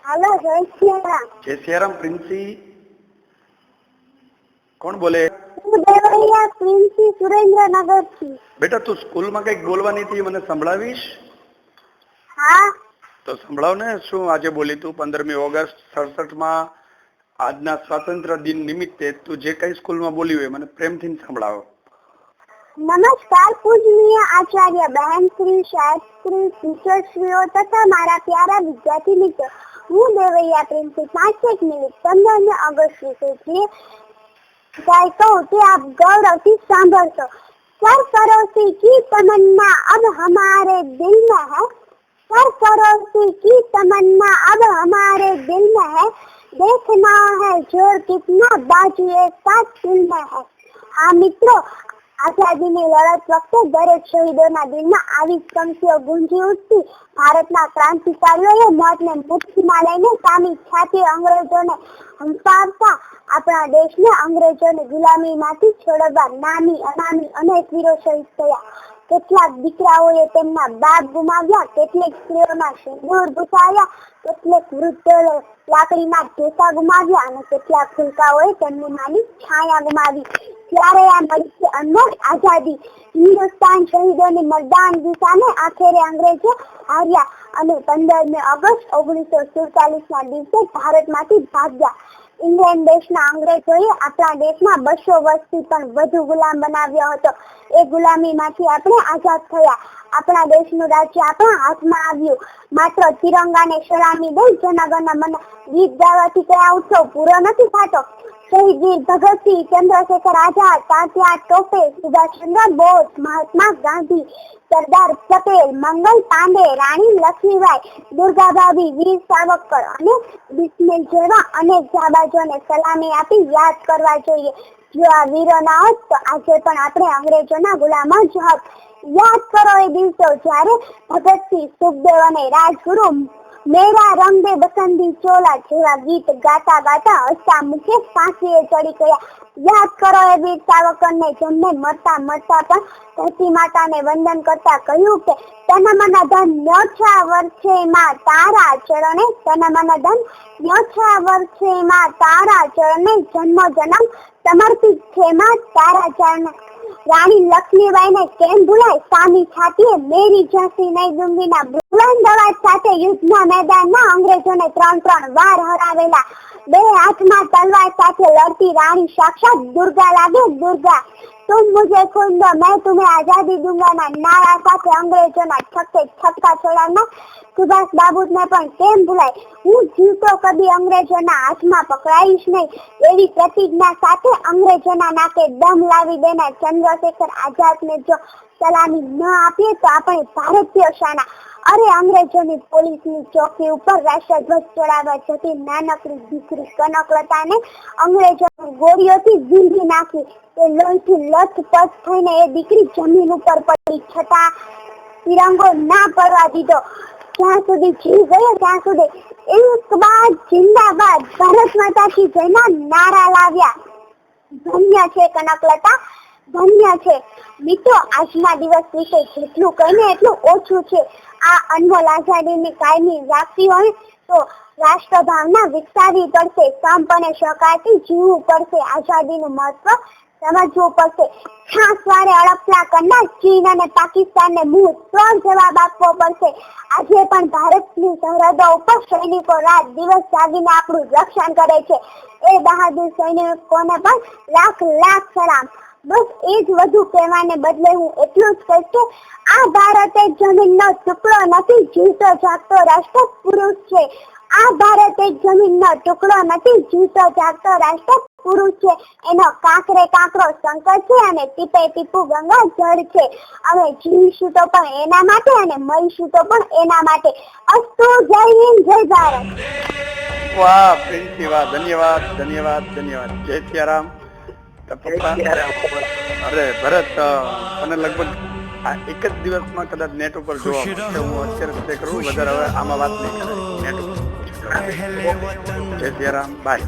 Hello जय सियाराम। जय सियाराम प्रिंसी, કોણ બોલે? હું દેવૈયા પ્રિન્સી સુરેન્દ્રનગર થી। બેટા તું સ્કૂલમાં કઈક બોલવાની હતી, મને સંભળાવીશ? હા તો સંભળાવ ને, શું આજે બોલી તું? 15મી ઓગસ્ટ 67માં આજના સ્વાતંત્ર્ય દિન નિમિત્તે તું જે કઈ સ્કૂલમાં બોલી હોય મને પ્રેમથી સંભળાવો। नमस्कार पूजनीय आचार्य बहन श्री शास्त्री टीचर श्रीओ तथा मारा प्यारा विद्यार्थी मित्र, हूँ देवैया प्रिंसी 5 मिनिट 15 ऑगस्ट विषय थी कहूँ कि आप गौरव से सांभळशो। सरफरोशी की तमन्ना अब हमारे दिल में है, सरफरोशी की तमन्ना अब हमारे दिल में है, देखना है जोर कितना बाजुए साथ दिल में है। हाँ मित्रों, આઝાદીની લડત વખતે દરેક શહીદોના દિલમાં આવી પંક્તિઓ ગુંજી ઉઠતી। ભારતના ક્રાંતિકારીઓએ મોતને મુઠ્ઠીમાં લઈને સામી છાતી અંગ્રેજોને હંફાવતા આપણા દેશને અંગ્રેજોની ગુલામીમાંથી છોડાવવા નામી અનામી અનેક વીરો શહીદ થયા। કેટલાક દીકરાઓએ તેમના બાપ ગુમાવ્યા, કેટલીક સ્ત્રીઓના સિંદૂર ભૂસાવ્યા, કેટલીક વૃદ્ધોએ લાકડીના ટેસા ગુમાવ્યા અને કેટલાક ફૂલકાઓએ તેમની માની છાયા ગુમાવી। ત્યારે આ મળી અનમોલ આઝાદી। હિન્દુસ્તાન શહીદોની મરદાનગી સામે આખરે અંગ્રેજો હાર્યા અને 15મી ઓગસ્ટ 1947ના દિવસે ભારતમાંથી ભાગ્યા। ઇંગ્લેન્ડ દેશના અંગ્રેજોએ આપણા દેશમાં 200 વર્ષથી પણ વધુ ગુલામ બનાવ્યો હતો। એ ગુલામીમાંથી આપણે આઝાદ થયા। આપણા દેશનું રાજ્ય આપણા હાથમાં આવ્યું। માત્ર તિરંગાને સલામી દઈ જનગણ મન ગીત ગાવાથી કયા ઉત્સવ પૂરો નથી થતો। શહીદ વીર ભગતસિંહ, ચંદ્રશેખર આઝાદ, તાત્યા ટોપે, સુભાષચંદ્ર બોઝ, મહાત્મા ગાંધી, સરદાર પટેલ, મંગલ પાંડે, રાણી લક્ષ્મીબાઈ, દુર્ગાભાભી, વીર સાવરકર અને બિસ્મિલ જેવા અનેક જાબાજોને સલામી આપી યાદ કરવા જોઈએ। જો આ વીરો ના હોત તો આજે પણ આપણે અંગ્રેજોના ગુલામ જ હોત। યાદ કરો એ દિવસો જ્યારે ભગતસિંહ, સુખદેવ અને રાજગુરુ મેરા રંગ દે બસંતી ચોલા જેવા ગીત ગાતા ગાતા હસતા મુખે ફાંસીએ ચડી ગયા। યાદ કરો એ વીર સાવરકરને જેમને મરતા મરતા પણ ધરતી માતાને વંદન કરતા કહ્યું કે તન મન ધન ન્યોછા વર્ષે માં તારા ચરણે, તન મન ધન ન્યોછા વર્ષે માં તારા ચરણે, જન્મ જન્મ સમર્પિત છે માં તારા ચરણે। રાણી લક્ષ્મીબાઈ ને કેમ ભૂલાય, સામી છાતીએ મેરી ઝાંસી નહીં દૂંગીના બુલંદ અવાજ સાથે યુદ્ધના મેદાનમાં અંગ્રેજોને 3 વાર હરાવેલા। 2 હાથમાં તલવાર સાથે લડતી રાણી સાક્ષાત દુર્ગા લાગે દુર્ગા। तुम मुझे खून दो मैं तुम्हें आजादी दूंगा ના નારા સાથે અંગ્રેજોના છક્કે છક્કા છોડાવનાર સુભાષ બાબુને પણ કેમ ભૂલાય। હું જીવતો કદી અંગ્રેજોના હાથમાં પકડાઈશ નહીં એવી પ્રતિજ્ઞા સાથે અંગ્રેજોના નાકે દમ લાવી દેનાર ચંદ્રશેખર આઝાદને જો સલામી ન આપીએ તો આપણે ભારતીય શાના। અરે અંગ્રેજોની પોલીસની ચોકી ઉપર રાષ્ટ્રધ્વજ ચડાવવા જતી નાનકડી દીકરી કનકલતાને અંગ્રેજોની ગોળીઓથી વીંધી નાખી। એ લોહીથી લથપથ થઈને એ દીકરી જમીન ઉપર પડી, છતાં તિરંગો ના પડવા દીધો। જ્યાં સુધી જીવ ગયો ત્યાં સુધી ઇન્કબાદ જિંદાબાદ ભારત માતા કી જયના નારા લાવ્યા। ધન્ય છે કનકલતા, ધન્ય છે। મિત્રો, આજના દિવસ વિશે જેટલું કહીને એટલું ઓછું છે। આ અનમોલ આઝાદીની કાયમી રાખવી હોય તો રાષ્ટ્ર ભાવના વિકસાવવી પડશે, સંપ અને સહકારથી જીવવું પડશે, આઝાદીનું મહત્વ સમજવું પડશે। છાસવારે અડપલા કરનાર ચીન અને પાકિસ્તાનને મુંહ તોડ જવાબ આપવો પડશે। આજે પણ ભારતની સરહદો ઉપર સૈનિકો રાત દિવસ જાગીને આપણું રક્ષણ કરે છે। એ બહાદુર સૈનિકોને પણ લાખ લાખ સલામ। બસ એ જ વધુ કહેવાને બદલે હું એટલું જ કહીશ કે આ ભારત એક જમીનનો ટુકડો નથી, જીવતો જાગતો રાષ્ટ્ર પુરુષ છે। આ ભારત એક જમીનનો ટુકડો નથી, જીવતો જાગતો રાષ્ટ્ર પુરુષ છે। એનો કાંકરે કાંકરો શંકર છે અને ટીપે ટીપું ગંગા જળ છે। અમે જીવીશું તો પણ એના માટે અને મરીશું તો પણ એના માટે। અસ્તુ, જય હિન્દ, જય ભારત। વાહ પ્રિન્સી, વાહ, ધન્યવાદ ધન્યવાદ ધન્યવાદ। જય સિયારામ। અરે ભરત, મને લગભગ આ એક જ દિવસમાં કદાચ નેટ ઉપર જોવા મળશે। હું અત્યારે કરું, વધારે હવે આમાં વાત નહીં કરાય નેટ ઉપર। જય સિયારામ, બાય।